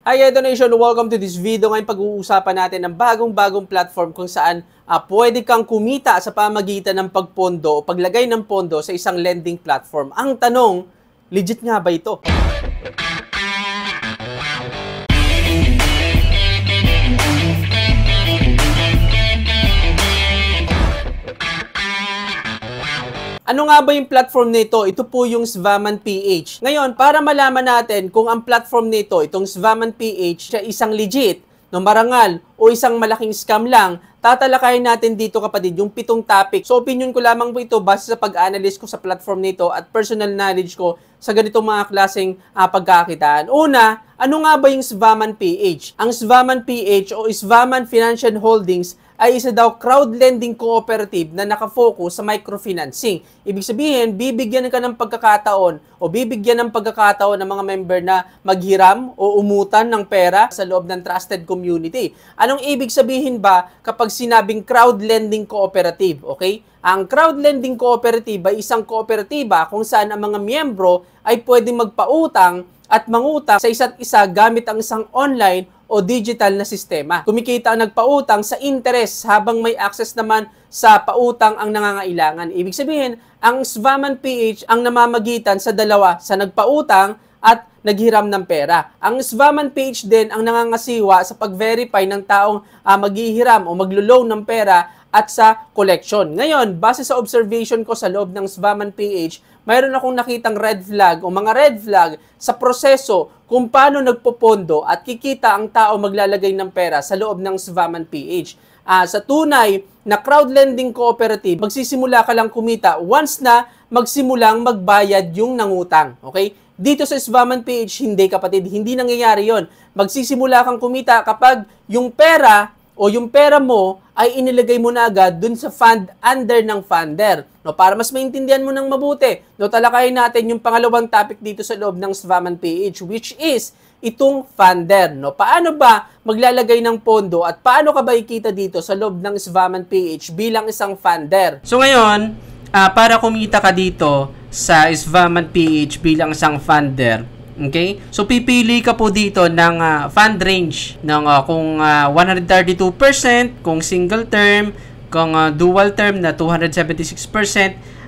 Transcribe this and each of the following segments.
Hi Donation! Welcome to this video. Ngayon pag-uusapan natin ang bagong platform kung saan pwede kang kumita sa pamagitan ng pagpondo o paglagay ng pondo sa isang lending platform. Ang tanong, legit nga ba ito? Ano nga ba yung platform nito? Ito po yung Svaman PH. Ngayon, para malaman natin kung ang platform nito, itong Svaman PH, siya isang legit, no, marangal, o isang malaking scam lang, tatalakayin natin dito kapatid yung 7 topic. So opinion ko lamang po ito base sa pag-analyze ko sa platform nito at personal knowledge ko sa ganitong mga klaseng pagkakitaan. Una, ano nga ba yung Svaman PH? Ang Svaman PH o Svaman Financial Holdings ay isa daw crowd lending cooperative na nakafocus sa microfinancing. Ibig sabihin, bibigyan ka ng pagkakataon o bibigyan ng pagkakataon ng mga member na maghiram o umutan ng pera sa loob ng trusted community. Anong ibig sabihin ba kapag sinabing crowd lending cooperative? Okay? Ang crowd lending cooperative ay isang kooperatiba kung saan ang mga miyembro ay pwedeng magpautang at mangutang sa isa't isa gamit ang isang online o digital na sistema. Kumikita ang nagpautang sa interest habang may access naman sa pautang ang nangangailangan. Ibig sabihin, ang Svaman PH ang namamagitan sa dalawa, sa nagpautang at naghiram ng pera. Ang Svaman PH din ang nangangasiwa sa pag-verify ng taong maghihiram o maglo-loan ng pera at sa collection. Ngayon, base sa observation ko sa loob ng Svaman PH, mayroon akong nakitang red flag o mga red flag sa proseso kung paano nagpopondo at kikita ang tao maglalagay ng pera sa loob ng Svaman PH. Sa tunay na crowd lending cooperative, magsisimula ka lang kumita once na magsimulang magbayad yung nangutang. Okay? Dito sa Svaman PH, hindi kapatid, hindi nangyayari yon. Magsisimula kang kumita kapag yung pera o yung pera mo ay inilagay mo na agad dun sa fund under ng funder. No, para mas maintindihan mo ng mabuti, no, talakayin natin yung pangalawang topic dito sa loob ng Svaman PH, which is itong funder. No? Paano ba maglalagay ng pondo at paano ka ba ikita dito sa loob ng Svaman PH bilang isang funder? So ngayon, para kumita ka dito sa Svaman PH bilang isang funder, okay? So pipili ka po dito ng fund range ng kung 132%, kung single term, kung dual term na 276%,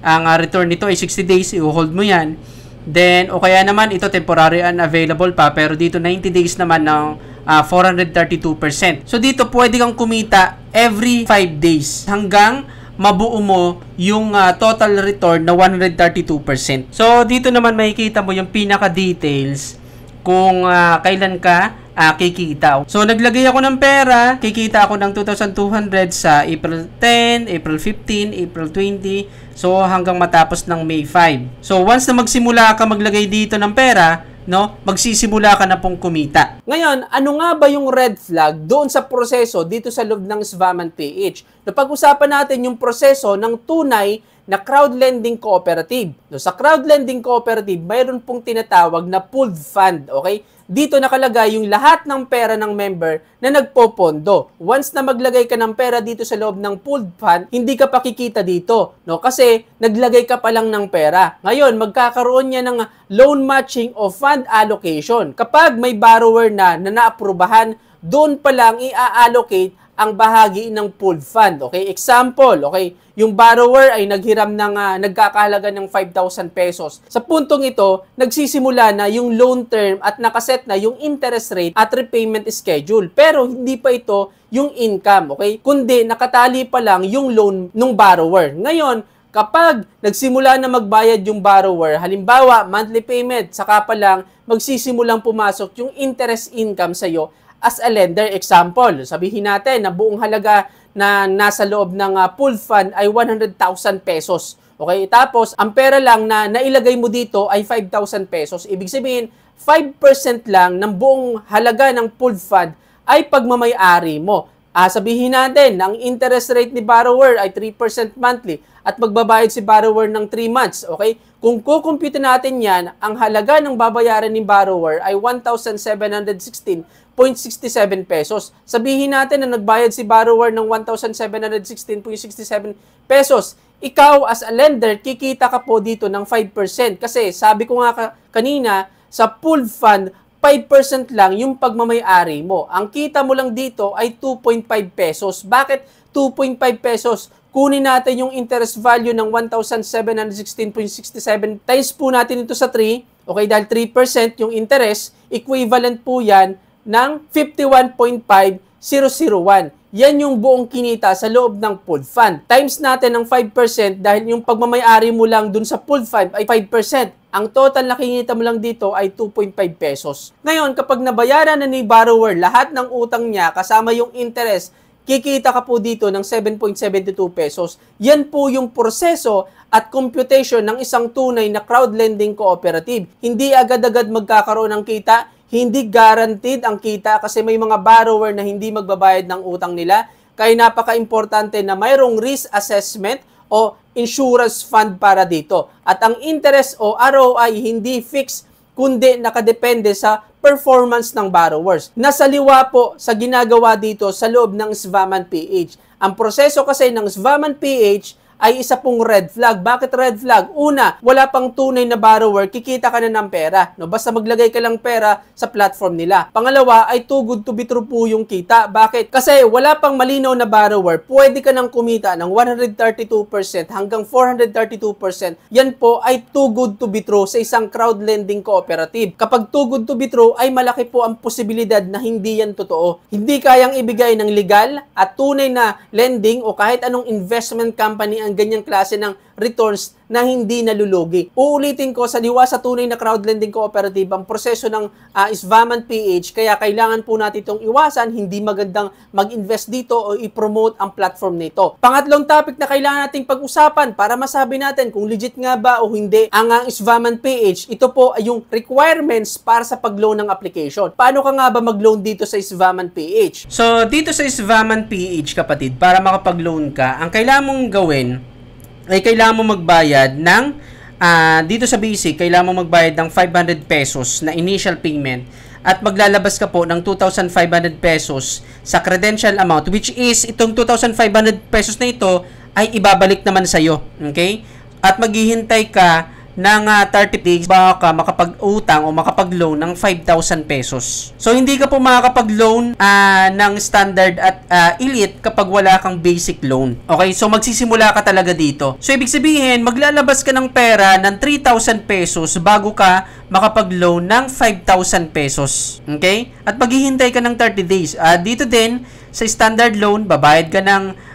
ang return nito ay 60 days, i-hold mo yan. Then o kaya naman ito temporary unavailable pa, pero dito 90 days naman ng 432%. So dito pwede kang kumita every 5 days hanggang mabuo mo yung total return na 132%. So, dito naman makikita mo yung pinaka-details kung kailan ka kikita. So, naglagay ako ng pera, kikita ako ng 2,200 sa April 10, April 15, April 20, so hanggang matapos ng May 5. So, once na magsimula ka maglagay dito ng pera, no, magsisimula ka na pong kumita. Ngayon, ano nga ba yung red flag doon sa proseso dito sa loob ng Svaman PH? Napag-usapan natin yung proseso ng tunay na crowd lending cooperative. No, sa crowd lending cooperative, mayroon pong tinatawag na pooled fund, okay? Dito nakalagay yung lahat ng pera ng member na nagpopondo. Once na maglagay ka ng pera dito sa loob ng pooled fund, hindi ka pakikita dito, no? Kasi naglagay ka pa lang ng pera. Ngayon, magkakaroon niya ng loan matching o fund allocation. Kapag may borrower na naaprubahan, doon pa lang i-allocate ang bahagi ng pooled fund. Okay? Example, okay? Yung borrower ay naghiram ng nagkakahalaga ng 5,000 pesos. Sa puntong ito, nagsisimula na yung loan term at nakaset na yung interest rate at repayment schedule. Pero hindi pa ito yung income, okay? Kundi nakatali pa lang yung loan ng borrower. Ngayon, kapag nagsimula na magbayad yung borrower, halimbawa monthly payment, saka pa lang magsisimulang pumasok yung interest income sa iyo as a lender. Example, sabihin natin na buong halaga na nasa loob ng pooled fund ay 100,000 pesos. Okay? Tapos, ang pera lang na nailagay mo dito ay 5,000 pesos. Ibig sabihin, 5% lang ng buong halaga ng pooled fund ay pagmamay-ari mo. Sabihin natin, ang interest rate ni borrower ay 3% monthly at magbabayad si borrower ng 3 months. Okay? Kung kukumpute natin yan, ang halaga ng babayaran ni borrower ay 1,716.67 pesos. Sabihin natin na nagbayad si borrower ng 1,716.67 pesos. Ikaw as a lender, kikita ka po dito ng 5%. Kasi sabi ko nga kanina, sa pooled fund, 5% lang yung pagmamay-ari mo. Ang kita mo lang dito ay 2.5 pesos. Bakit 2.5 pesos? Kunin natin yung interest value ng 1,716.67 times po natin ito sa 3. Okay, dahil 3% yung interest, equivalent po yan ng 51.5001. Yan yung buong kinita sa loob ng pooled fund. Times natin ng 5% dahil yung pagmamay-ari mo lang dun sa pooled fund ay 5%. Ang total na kinita mo lang dito ay 2.5 pesos. Ngayon, kapag nabayaran na ni borrower lahat ng utang niya kasama yung interest, kikita ka po dito ng 7.72 pesos. Yan po yung proseso at computation ng isang tunay na crowd lending cooperative. Hindi agad-agad magkakaroon ng kita, hindi guaranteed ang kita kasi may mga borrower na hindi magbabayad ng utang nila. Kaya napaka-importante na mayroong risk assessment o insurance fund para dito. At ang interest o ROI hindi fixed kundi nakadepende sa performance ng borrowers. Nasaliwa po sa ginagawa dito sa loob ng SVAMAN PH. Ang proseso kasi ng SVAMAN PH ay isa pong red flag. Bakit red flag? Una, wala pang tunay na borrower, kikita ka na ng pera. No? Basta maglagay ka lang pera sa platform nila. Pangalawa ay too good to be true po yung kita. Bakit? Kasi wala pang malinaw na borrower, pwede ka nang kumita ng 132% hanggang 432%. Yan po ay too good to be true sa isang crowd lending cooperative. Kapag too good to be true, ay malaki po ang posibilidad na hindi yan totoo. Hindi kayang ibigay ng legal at tunay na lending o kahit anong investment company ang ganyang klase ng returns na hindi nalulugi. Uulitin ko, sa liwa sa tunay na crowd lending cooperative, ang proseso ng SVAMAN PH, kaya kailangan po natin itong iwasan, hindi magandang mag-invest dito o i-promote ang platform nito. Pangatlong topic na kailangan nating pag-usapan para masabi natin kung legit nga ba o hindi ang SVAMAN PH, ito po ay yung requirements para sa pag-loan ng application. Paano ka nga ba mag-loan dito sa SVAMAN PH? So, dito sa SVAMAN PH, kapatid, para makapag-loan ka, ang kailangan mong gawin ay kailangan mo magbayad ng, dito sa basic, kailangan mo magbayad ng 500 pesos na initial payment at maglalabas ka po ng 2,500 pesos sa credential amount, which is itong 2,500 pesos na ito ay ibabalik naman sa'yo. Okay? At maghihintay ka ng 30 days bago ka makapag-utang o makapag-loan ng 5,000 pesos. So, hindi ka po makakapag-loan ng standard at elite kapag wala kang basic loan. Okay? So, magsisimula ka talaga dito. So, ibig sabihin, maglalabas ka ng pera ng 3,000 pesos bago ka makapag-loan ng 5,000 pesos. Okay? At maghihintay ka ng 30 days. Dito din, sa standard loan, babayad ka ng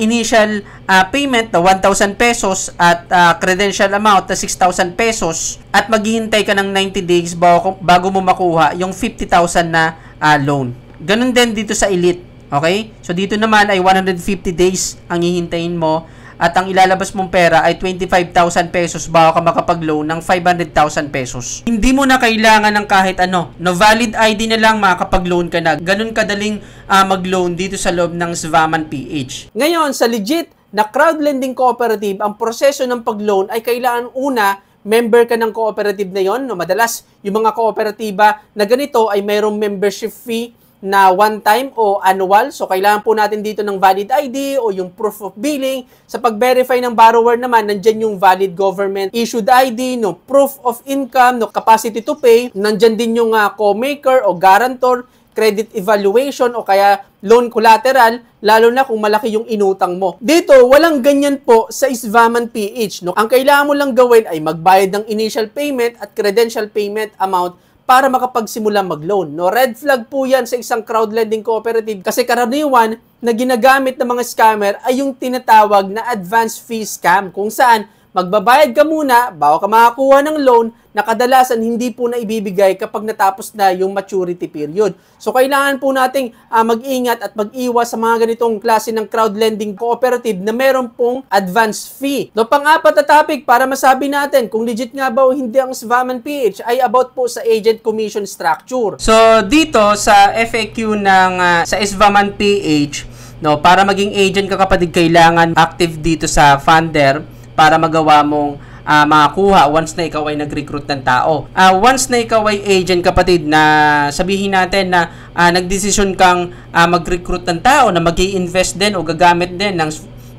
initial payment na 1,000 pesos at credential amount na 6,000 pesos at maghihintay ka ng 90 days bago mo makuha yung 50,000 na loan. Ganun din dito sa elite. Okay? So dito naman ay 150 days ang hihintayin mo at ang ilalabas mong pera ay 25,000 pesos bago ka makapag-loan ng 500,000 pesos. Hindi mo na kailangan ng kahit ano. No valid ID na lang makakapag-loan ka na. Ganun kadaling mag-loan dito sa loob ng SVAMAN PH. Ngayon, sa legit na crowd lending cooperative, ang proseso ng pag-loan ay kailangan una, member ka ng cooperative na yon. No, madalas, yung mga kooperatiba na ganito ay mayroong membership fee na one time o annual. So, kailangan po natin dito ng valid ID o yung proof of billing. Sa pag-verify ng borrower naman, nandyan yung valid government issued ID, no, proof of income, no, capacity to pay. Nandyan din yung co-maker o guarantor, credit evaluation o kaya loan collateral, lalo na kung malaki yung inutang mo. Dito, walang ganyan po sa SVAMAN PH. No? Ang kailangan mo lang gawin ay magbayad ng initial payment at credential payment amount para makapagsimula mag-loan. No, red flag po yan sa isang crowd lending cooperative kasi karaniwan na ginagamit ng mga scammer ay yung tinatawag na advance fee scam kung saan magbabayad ka muna bago ka makakuha ng loan na kadalasan hindi po na ibibigay kapag natapos na yung maturity period. So, kailangan po nating mag-ingat at mag-iwas sa mga ganitong klase ng crowd lending cooperative na meron pong advance fee. No, pang-apat na topic para masabi natin kung legit nga ba o hindi ang SVAMAN PH ay about po sa agent commission structure. So, dito sa FAQ ng sa SVAMAN PH, no, para maging agent ka kapatid, kailangan active dito sa funder para magawa mong makakuha once na ikaw ay nag-recruit ng tao. Once na ikaw ay agent kapatid na sabihin natin na nagdesisyon kang mag-recruit ng tao na mag-i-invest din o gagamit din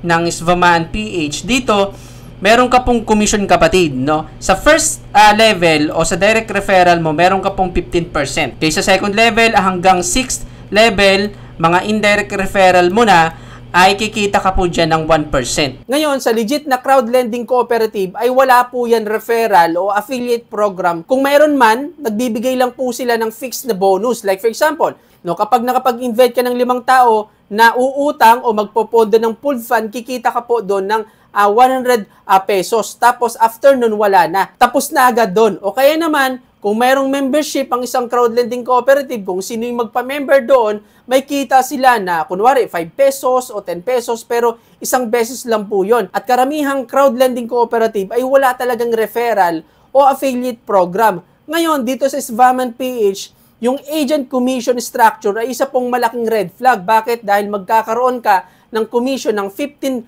ng SVAMAN PH, dito meron ka pong commission kapatid, no? Sa first level o sa direct referral mo, meron ka pong 15%. Okay, sa second level hanggang 6th level, mga indirect referral mo na, ay kikita ka po dyan ng 1%. Ngayon, sa legit na crowd lending cooperative ay wala po yan referral o affiliate program. Kung mayroon man, nagbibigay lang po sila ng fixed na bonus. Like for example, no, kapag nakapag-invite ka ng 5 tao na uutang o magpopondo ng pooled fund, kikita ka po doon ng 100 pesos. Tapos after nun, wala na. Tapos na agad doon. O kaya naman, kung mayroong membership ang isang crowd lending cooperative, kung sino yung magpa-member doon, may kita sila na kunwari 5 pesos o 10 pesos pero isang beses lang po yun. At karamihang crowd lending cooperative ay wala talagang referral o affiliate program. Ngayon, dito sa Svaman PH, yung agent commission structure ay isa pong malaking red flag. Bakit? Dahil magkakaroon ka ng commission ng 15%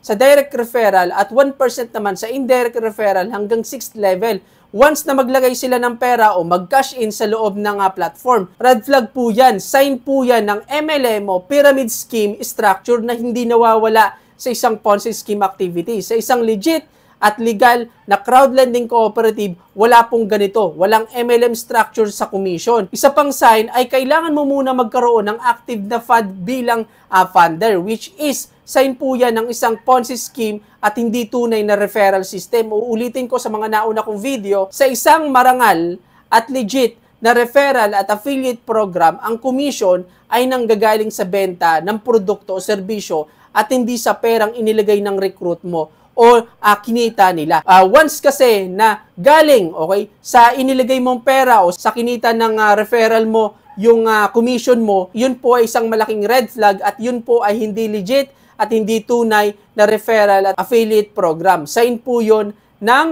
sa direct referral at 1% naman sa indirect referral hanggang 6th level. Once na maglagay sila ng pera o mag-cash in sa loob ng platform, red flag po yan, sign po yan ng MLM o pyramid scheme structure na hindi nawawala sa isang Ponzi scheme activity. Sa isang legit at legal na crowd lending cooperative, wala pong ganito. Walang MLM structure sa commission. Isa pang sign ay kailangan mo muna magkaroon ng active na fund bilang funder, which is sign po yan ng isang Ponzi scheme at hindi tunay na referral system. Uulitin ko sa mga nauna kong video, sa isang marangal at legit na referral at affiliate program, ang commission ay nanggagaling sa benta ng produkto o serbisyo at hindi sa perang inilagay ng recruit mo o kinita nila. Once kasi na galing sa inilagay mong pera o sa kinita ng referral mo yung commission mo, yun po ay isang malaking red flag at yun po ay hindi legit at hindi tunay na referral at affiliate program. Sign po yun ng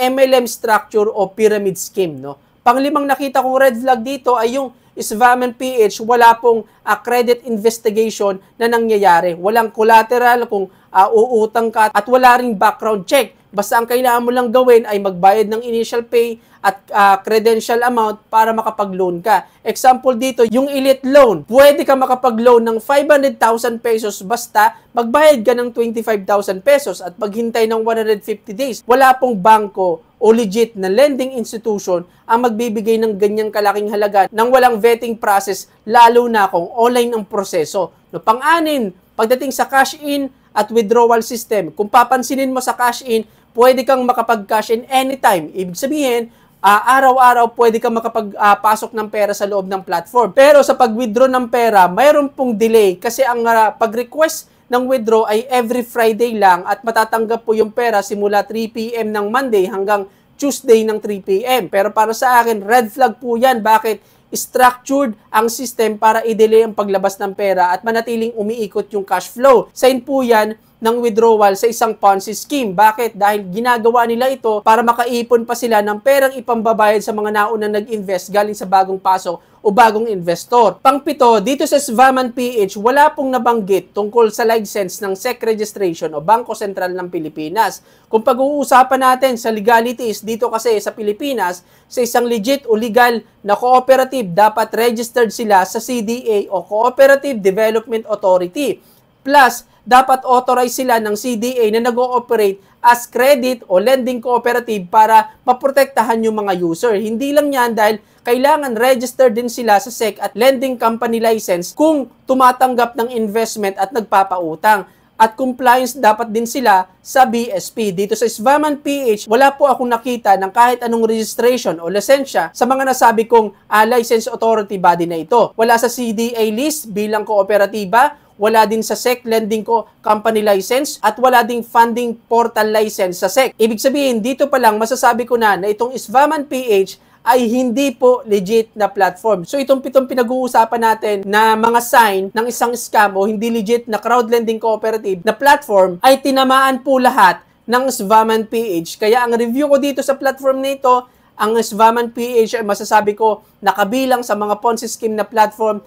MLM structure o pyramid scheme. No? Panglimang nakita kong red flag dito ay yung Svaman PH, wala pong credit investigation na nangyayari. Walang collateral kung uutang ka at wala ring background check. Basta ang kailangan mo lang gawin ay magbayad ng initial pay at credential amount para makapag-loan ka. Example dito, yung elite loan. Pwede ka makapag-loan ng 500,000 pesos basta magbayad ka ng 25,000 pesos at maghintay ng 150 days. Wala pong bangko o legit na lending institution ang magbibigay ng ganyang kalaking halaga nang walang vetting process, lalo na kung online ang proseso. No, pang-anin, pagdating sa cash in at withdrawal system, kung papansinin mo sa cash in, pwede kang makapag-cash in anytime. Ibig sabihin, araw-araw pwede kang makapagpasok ng pera sa loob ng platform. Pero sa pag-withdraw ng pera, mayroon pong delay kasi ang pag-request ng withdraw ay every Friday lang at matatanggap po yung pera simula 3 p.m. ng Monday hanggang Tuesday ng 3 p.m. Pero para sa akin, red flag po yan. Bakit? Structured ang system para i-delay ang paglabas ng pera at manatiling umiikot yung cash flow. Sign po yan ng withdrawal sa isang Ponzi scheme. Bakit? Dahil ginagawa nila ito para makaipon pa sila ng perang ipambabayad sa mga naunang nag-invest galing sa bagong pasok o bagong investor. Pangpito, dito sa Svaman PH, wala pong nabanggit tungkol sa license ng SEC registration o Bangko Sentral ng Pilipinas. Kung pag-uusapan natin sa legalities dito kasi sa Pilipinas, sa isang legit o legal na cooperative, dapat registered sila sa CDA o Cooperative Development Authority. Plus, dapat authorize sila ng CDA na nag-ooperate as credit o lending cooperative para maprotektahan yung mga user. Hindi lang yan dahil kailangan registered din sila sa SEC at lending company license kung tumatanggap ng investment at nagpapautang. At compliance dapat din sila sa BSP. Dito sa Svaman PH, wala po akong nakita ng kahit anong registration o lisensya sa mga nasabi kong license authority body na ito. Wala sa CDA list bilang kooperatiba, wala din sa SEC lending company license at wala ding funding portal license sa SEC. Ibig sabihin, dito pa lang masasabi ko na itong Svaman PH ay hindi po legit na platform. So itong pitong pinag-uusapan natin na mga sign ng isang scam o hindi legit na crowd lending cooperative na platform ay tinamaan po lahat ng Svaman PH. Kaya ang review ko dito sa platform nito, ang Svaman PH ay masasabi ko nakabilang sa mga Ponzi scheme na platform.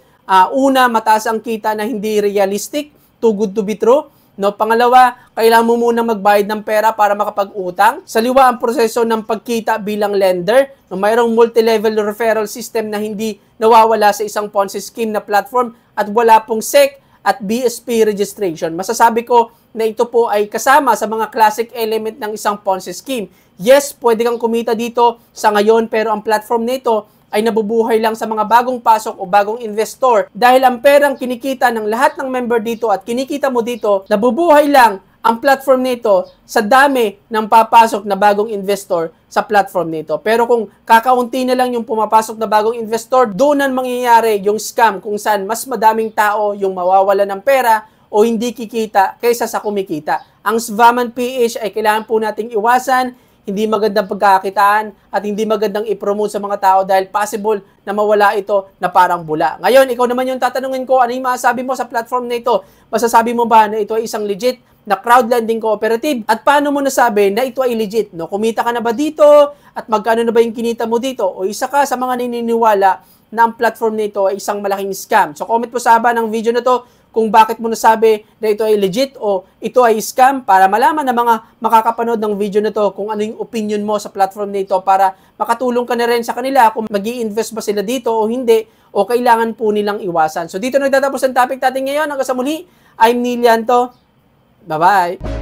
Una, mataas ang kita na hindi realistic, too good to be true. No, pangalawa, kailangan mo muna magbayad ng pera para makapag-utang. Saliwa ang proseso ng pagkita bilang lender. No, mayroong multi-level referral system na hindi nawawala sa isang Ponzi scheme na platform at wala pong SEC at BSP registration. Masasabi ko, na ito po ay kasama sa mga classic element ng isang Ponzi scheme. Yes, pwede kang kumita dito sa ngayon, pero ang platform nito ay nabubuhay lang sa mga bagong pasok o bagong investor. Dahil ang perang kinikita ng lahat ng member dito at kinikita mo dito, nabubuhay lang ang platform nito sa dami ng papasok na bagong investor sa platform nito. Pero kung kakaunti na lang yung pumapasok na bagong investor, doon ang mangyayari yung scam kung saan mas madaming tao yung mawawala ng pera o hindi kikita kaysa sa kumikita. Ang Svaman PH ay kailangan po nating iwasan, hindi magandang pagkakakitaan at hindi magandang i-promote sa mga tao dahil possible na mawala ito na parang bula. Ngayon, ikaw naman yung tatanungin ko, ano yung masasabi mo sa platform na ito? Masasabi mo ba na ito ay isang legit na crowdlending cooperative? At paano mo nasabi na ito ay legit? No? Kumita ka na ba dito? At magkano na ba yung kinita mo dito? O isa ka sa mga naniniwala na ang platform na ito ay isang malaking scam? So comment po sa haba ng video na to kung bakit mo nasabi na ito ay legit o ito ay scam para malaman ng mga makakapanood ng video na to kung ano yung opinion mo sa platform na ito para makatulong ka na rin sa kanila kung mag-i-invest ba sila dito o hindi o kailangan po nilang iwasan. So dito nagtatapos ang topic natin ngayon. Hanggang sa muli, I'm Neil Llanto. Bye-bye!